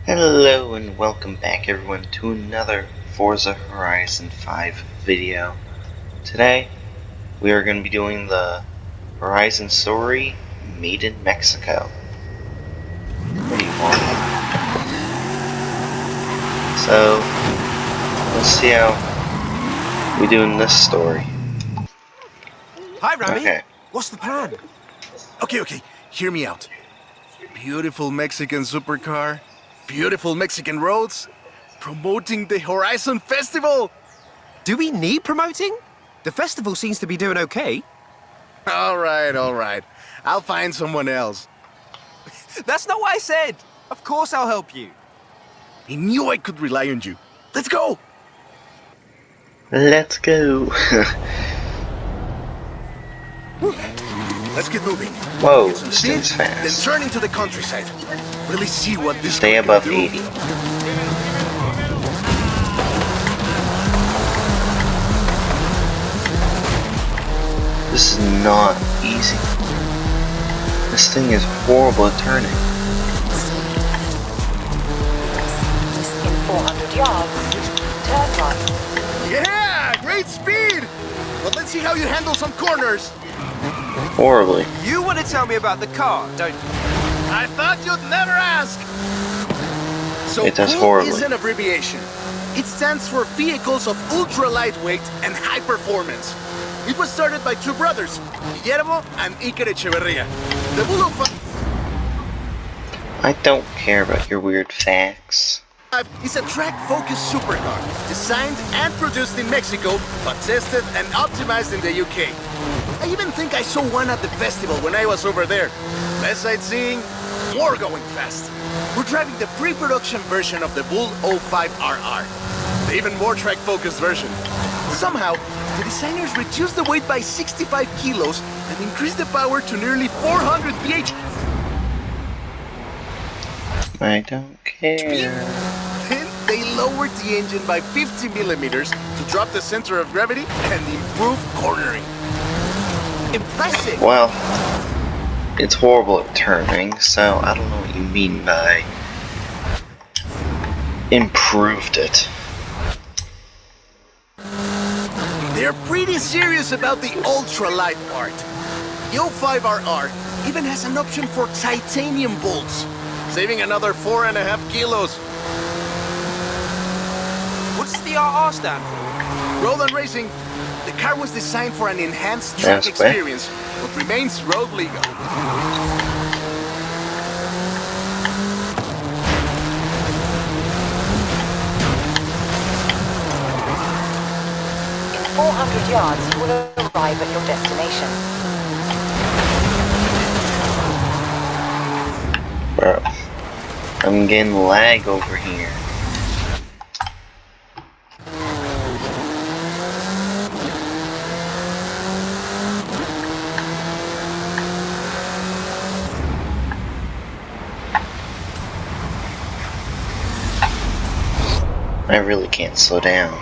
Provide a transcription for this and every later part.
Hello and welcome back everyone to another Forza Horizon 5 video. Today we are going to be doing the Horizon story Made in Mexico. Pretty horrible. So let's see how we do in this story. Hi Rami, Okay. What's the plan? Okay, hear me out. Beautiful Mexican supercar, beautiful Mexican roads, promoting the Horizon Festival! Do we need promoting? The festival seems to be doing okay. Alright. I'll find someone else. That's not what I said. Of course I'll help you. I knew I could rely on you. Let's go! Let's go. Let's get moving. Whoa, Get some this speed, thing's then fast. turn into the countryside. Really see what this Stay car above can do. 80. This is not easy. This thing is horrible at turning. In 400 yards, turn right. Yeah, great speed! But let's see how you handle some corners. Horribly. You want to tell me about the car, don't you? I thought you'd never ask! So It does VUL horribly. is an abbreviation. It stands for Vehicles of Ultra Lightweight and High Performance. It was started by two brothers, Guillermo and Iker Echeverria. The VUL 05 I don't care about your weird facts. is a track-focused supercar, designed and produced in Mexico, but tested and optimized in the UK. I even think I saw one at the festival when I was over there. Less sightseeing, more going fast. We're driving the pre-production version of the VUL 05RR, the even more track-focused version. Somehow, the designers reduced the weight by 65 kilos and increased the power to nearly 400 PH. I don't care. Then they lowered the engine by 50 millimeters to drop the center of gravity and improve cornering. Impressive! Well, it's horrible at turning, so I don't know what you mean by improved it. They're pretty serious about the ultralight part. The 05RR even has an option for titanium bolts, saving another 4.5 kilos. What's the RR stand for? Road and racing. The car was designed for an enhanced track That's fair. experience, but remains road legal. In 400 yards, you will arrive at your destination. Bro, I'm getting lag over here. I really can't slow down.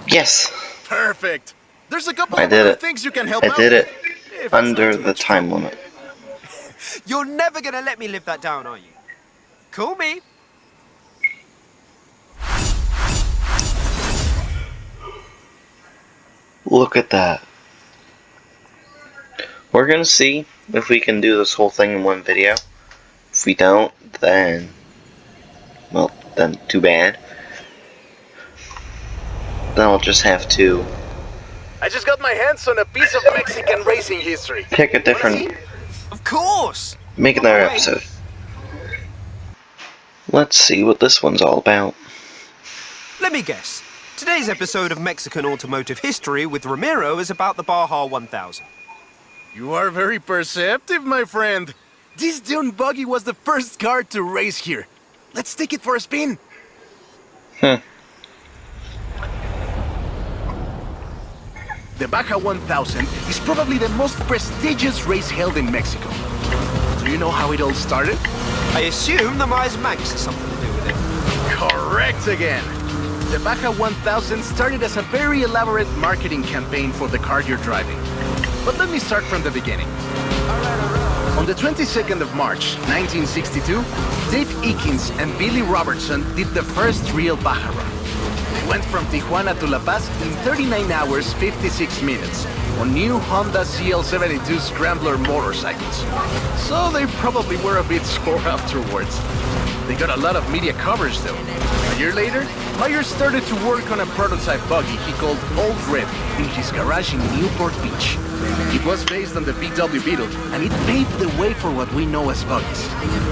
Yes, Perfect. There's a couple I of did other it. things you can help I out did it with, if it's under not too the much time trouble. limit. You're never gonna let me live that down, are you? Call me. Look at that. We're gonna see if we can do this whole thing in one video. If we don't, then, well, then too bad. Then I'll just have to I just got my hands on a piece of Mexican racing history. pick a Wanna different, see? Of course. make another Alright. episode. Let's see what this one's all about. Let me guess. Today's episode of Mexican Automotive History with Ramiro is about the Baja 1000. You are very perceptive, my friend. This dune buggy was the first car to race here. Let's take it for a spin. The Baja 1000 is probably the most prestigious race held in Mexico. Do you know how it all started? I assume the Myers Manx has something to do with it. Correct! correct again. The Baja 1000 started as a very elaborate marketing campaign for the car you're driving. But let me start from the beginning. On the 22nd of March, 1962, Dave Eakins and Billy Robertson did the first real Baja run. They went from Tijuana to La Paz in 39 hours, 56 minutes on new Honda CL72 Scrambler motorcycles. So they probably were a bit sore afterwards. They got a lot of media coverage though. A year later, Myers started to work on a prototype buggy he called Old Red in his garage in Newport Beach. It was based on the VW Beetle, and it paved the way for what we know as buggies.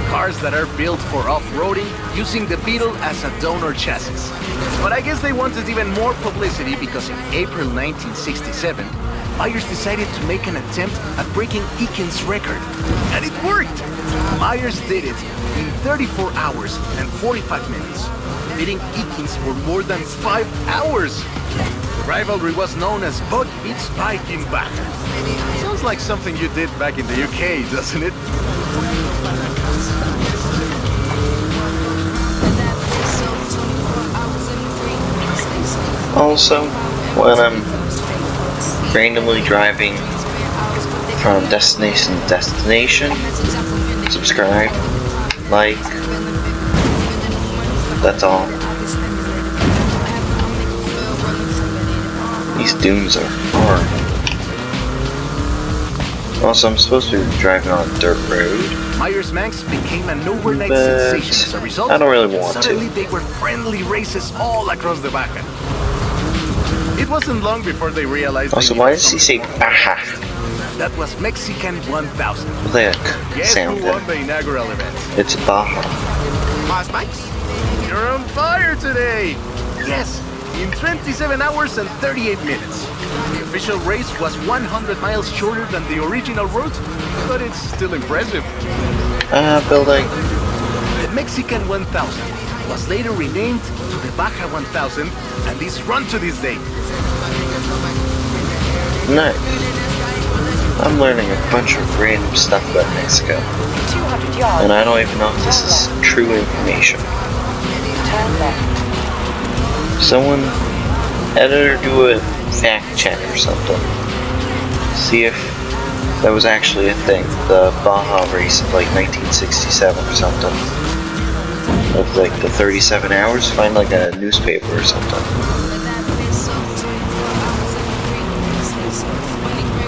Cars that are built for off-roading using the Beetle as a donor chassis. But I guess they wanted even more publicity because in April 1967, Myers decided to make an attempt at breaking Eakins' record. And it worked! Myers did it in 34 hours and 45 minutes, beating Eakins for more than 5 hours. The rivalry was known as Bug Beats Bike in Baja. Sounds like something you did back in the UK, doesn't it? Also, when I'm randomly driving from destination to destination, subscribe, like, that's all. These dunes are hard. Also, I'm supposed to be driving on a dirt road. Myers Manx became an overnight But sensation as a result. I don't really want Suddenly to. they were friendly races all across the Baja. It wasn't long before they realized. Also, they why needed does he say something Baja? That was Mexican 1000. Look, Guess sound who won the inaugural event? It's Baja. Myers Manx? You're on fire today! Yes, in 27 hours and 38 minutes. The official race was 100 miles shorter than the original route, but it's still impressive. Building. The Mexican 1000 was later renamed to the Baja 1000, and is run to this day. Nice. I'm learning a bunch of random stuff about Mexico, 200 yards. and I don't even know if this is true information. Turn left. Someone, editor, do a fact check or something. See if that was actually a thing. The Baja race of like 1967 or something. Of like the 37 hours, find like a newspaper or something.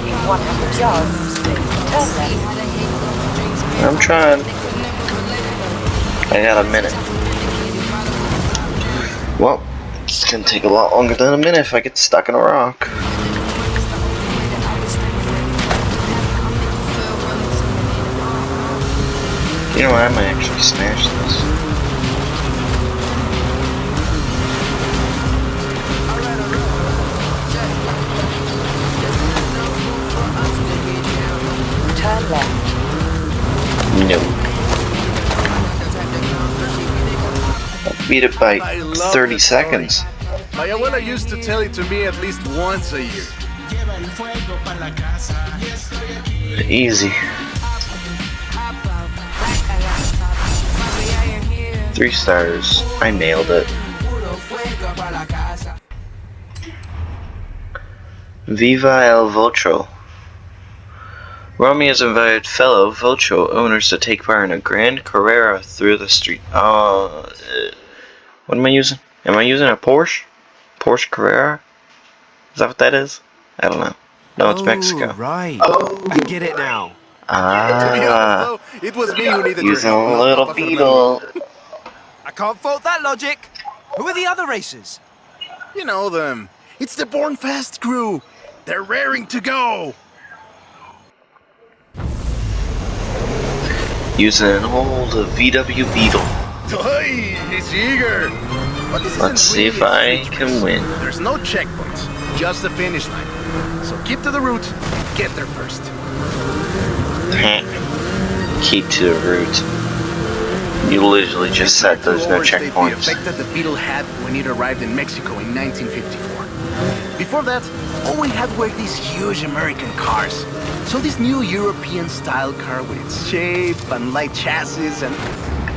In 100 yards. Turn left. I'm trying. I got a minute. Well, it's gonna take a lot longer than a minute if I get stuck in a rock. You know what, I might actually smash this. Turn left. No. I beat it by I love 30 this story. seconds. My abuela used to tell it to me at least once a year. Easy. 3 stars. I nailed it. Viva el Vocho. Romy has invited fellow Vocho owners to take part in a grand carrera through the street. What am I using? Am I using a Porsche? Porsche Carrera? Is that what that is? I don't know. No, it's Mexico. Right. I get it now. To be honest, Ah, though, it was me who needed your using help, a not little Papa Fernando. beetle. I can't fault that logic. Who are the other racers? You know them. It's the Born Fast crew. They're raring to go. Using an old VW Beetle. Hey, he's eager. But this Let's isn't see really if I a street can race. win. There's no checkpoints, just the finish line. So keep to the route and get there first. Keep to the route. You literally just said there's no Overstate the checkpoints. effect that the Beetle had when it arrived in Mexico in 1954. Before that, all we had were these huge American cars. So this new European-style car with its shape and light chassis and...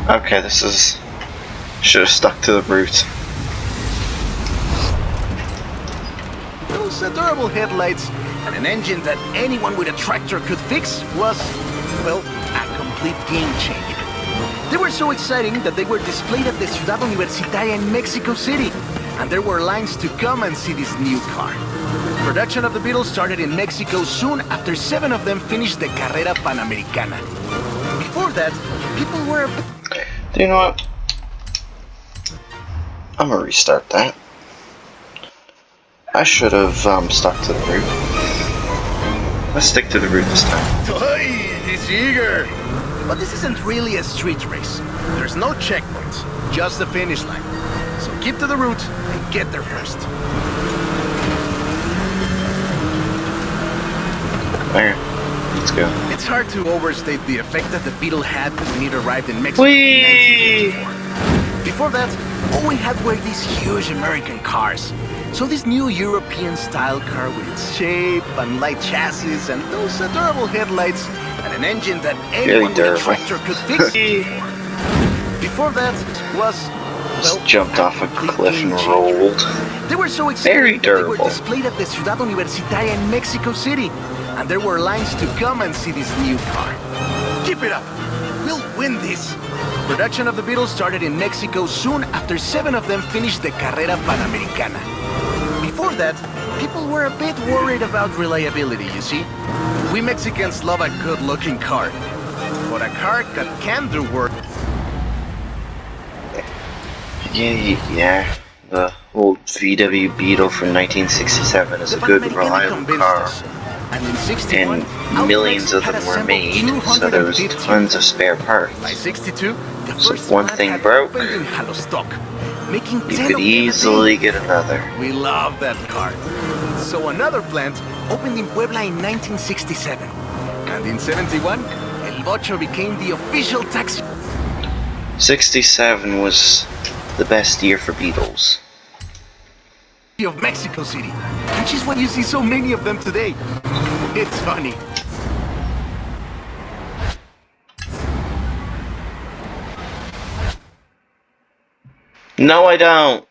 Okay, this is Should have stuck to the route. Those adorable headlights and an engine that anyone with a tractor could fix was, well, a complete game changer. They were so exciting that they were displayed at the Ciudad Universitaria in Mexico City, and there were lines to come and see this new car. Production of the Beetle started in Mexico soon after 7 of them finished the Carrera Panamericana. Before that, people were... Do you know what? I'm gonna restart that. I should have stuck to the route. Let's stick to the route this time. Toy, he's eager! But this isn't really a street race. There's no checkpoints, just the finish line. So keep to the route and get there first. Alright, let's go. It's hard to overstate the effect that the Beetle had when it arrived in Mexico Whee! in 1954. Before that, all we had were these huge American cars. So this new European-style car with its shape and light chassis and those adorable headlights and an engine that anyone with a tractor could fix. Before that was, well, just jumped off a cliff and rolled. They were so excited Very that they were durable. displayed at the Ciudad Universitaria in Mexico City, and there were lines to come and see this new car. Keep it up! We'll win this! Production of the Beetle started in Mexico soon after 7 of them finished the Carrera Panamericana. Before that, people were a bit worried about reliability, you see. We Mexicans love a good-looking car, but a car that can do work. Yeah. The old VW Beetle from 1967 is a good, reliable car. And in 61, And millions of them were made, so there was tons of spare parts. By 62, the So first if one plant thing had broke, opened in Jalostoc, making 10 you of could them a easily day. get another. We love that car. So another plant opened in Puebla in 1967. And in 71, El Bocho became the official taxi 67 was the best year for Beetles. of Mexico City, which is why you see so many of them today. It's funny. No, I don't.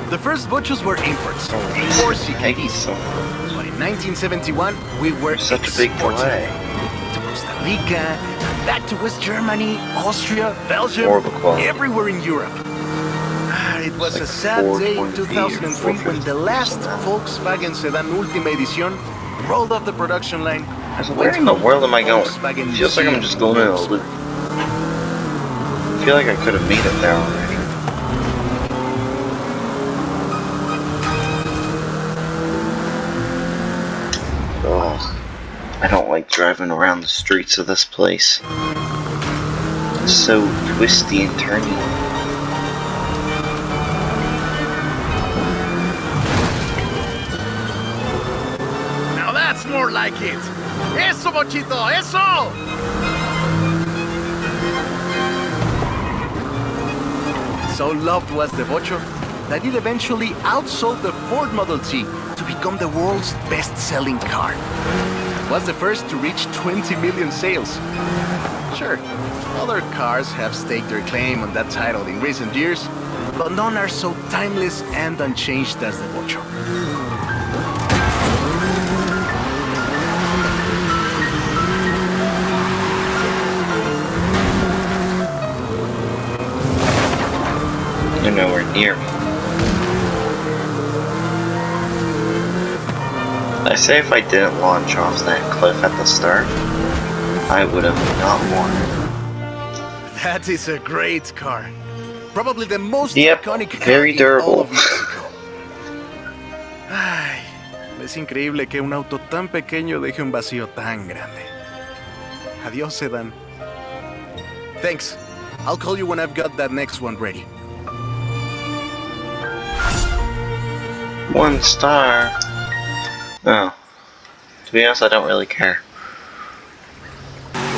The first Bochos were imports, before CKDs. So, But in 1971, we were such a big exporting delay. them to Costa Rica, and back to West Germany, Austria, Belgium, Horrible quality. everywhere in Europe. It was Like a sad day in 420 2003 when the last Volkswagen Sedan Ultima Edition rolled off the production line. and Where went in the home world to am I going? Volkswagen Feels like I'm Museum. just going in a loop. I feel like I could have made it there already. Ugh. I don't like driving around the streets of this place. It's so twisty and turny. Now that's more like it. Eso, Bochito, eso! So loved was the Bocho that it eventually outsold the Ford Model T to become the world's best-selling car. It was the first to reach 20 million sales. Sure, other cars have staked their claim on that title in recent years, but none are so timeless and unchanged as the Bocho. You're nowhere near me. I say if I didn't launch off that cliff at the start, I would have not won. That is a great car. Probably the most Yep, iconic car very in durable. all of Mexico. Ay, es increíble que un auto tan pequeño deje un vacío tan grande. Adiós, Sedan. Thanks. I'll call you when I've got that next one ready. 1 star. Oh. To be honest, I don't really care.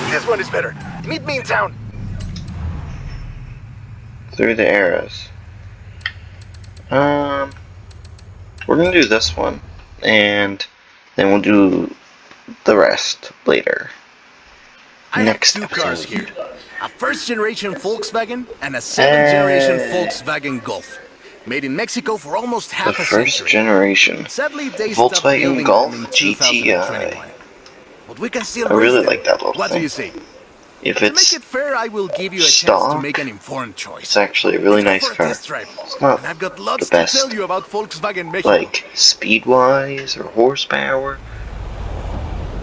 This one is better. Meet me in town. Through the arrows. We're gonna do this one, and then we'll do the rest later. I have Next 2 cars episode. here. A first-generation Volkswagen and a seventh-generation Volkswagen Golf. Made in Mexico for almost half The a first century. generation Sadly, they stopped Volkswagen building Golf them in GTI. 2021. But we can still I really race them. like that little What thing. do you say? If To make it's it fair, I will give you a chance stock, to make an informed choice. it's actually a really Let's nice go for a car. test drive. It's not And I've got the lots to best, tell you about Volkswagen Mexico. like speed-wise or horsepower.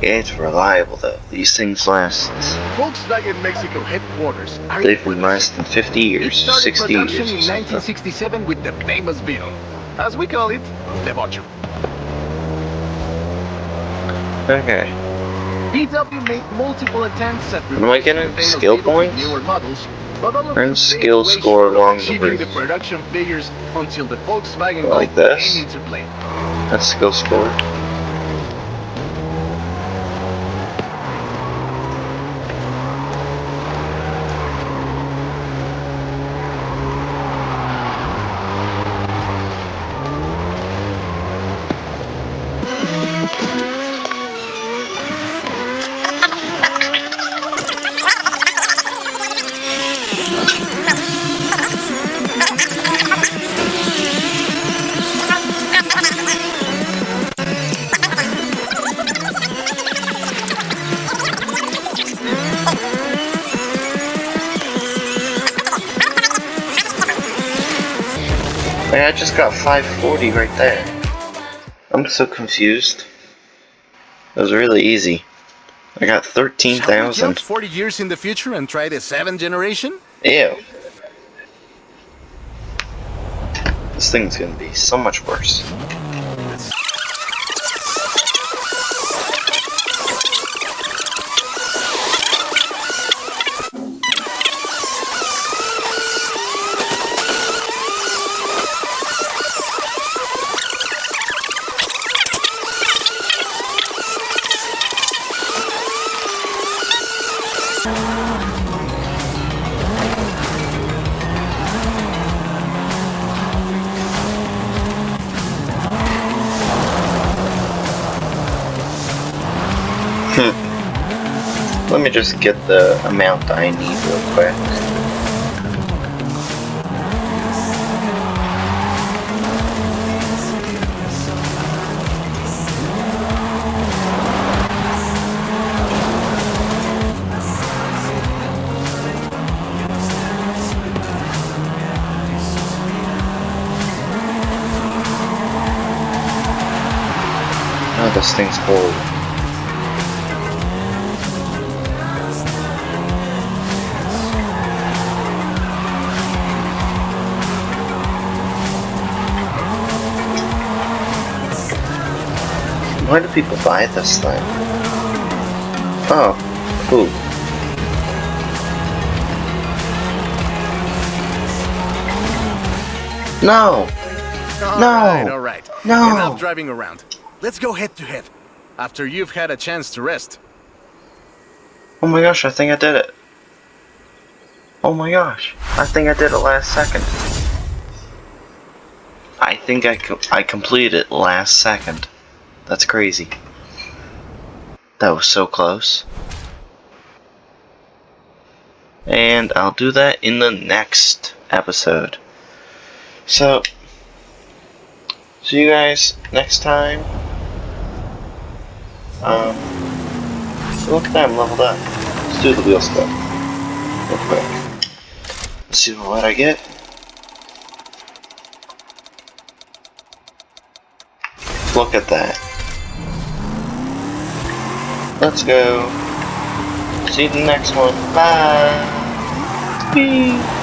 It's reliable though. These things last. Volkswagen Mexico headquarters are They've been lasting 50 It years, started 60 production years in or something. 1967 with the famous Beetle. As we call it, the Bocho. Okay. VW made multiple attempts at Am I getting replacing the famous skill Beetle with points? newer models, but all of Earn them skill failed way score short of along the achieving route. the production figures until the Volkswagen Like Golf this? came into play. That's skill score. Man, I just got 540 right there. I'm so confused. It was really easy. I got Shall we jump 13,000. 40 years in the future and try the 7th generation? Ew. This thing's gonna be so much worse. Let me just get the amount I need real quick. Oh, this thing's cold. Why do people buy this thing? Oh, cool. No! No! Alright. No! Enough driving around. Let's go head to head. After you've had a chance to rest. Oh my gosh, I think I did it. Oh my gosh, I think I did it last second. I think I completed it last second. That's crazy. That was so close. And I'll do that in the next episode. So, see you guys next time. Look at that, I'm leveled up. Let's do the wheel stuff real quick. Let's see what I get. Look at that. Let's go. See you in the next one. Bye. Peace.